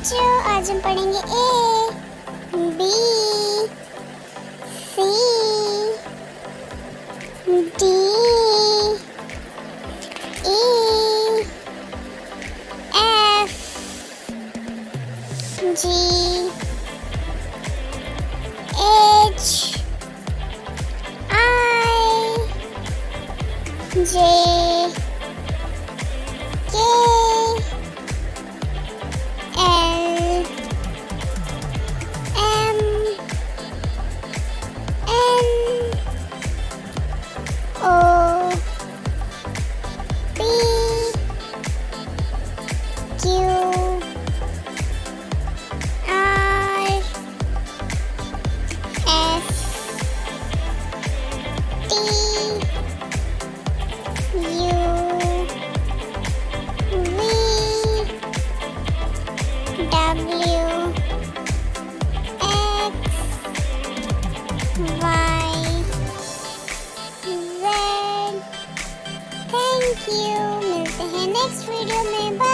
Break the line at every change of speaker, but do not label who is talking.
बच्चों आज हम पढ़ेंगे ए, बी, सी, डी, ई, एफ, जी, एच, आई, जे, के, L, M, N, O, P, Q, R, S, T, U, W, X, Y, Z. Thank you, मिलते हैं नेक्स्ट वीडियो में। बाय।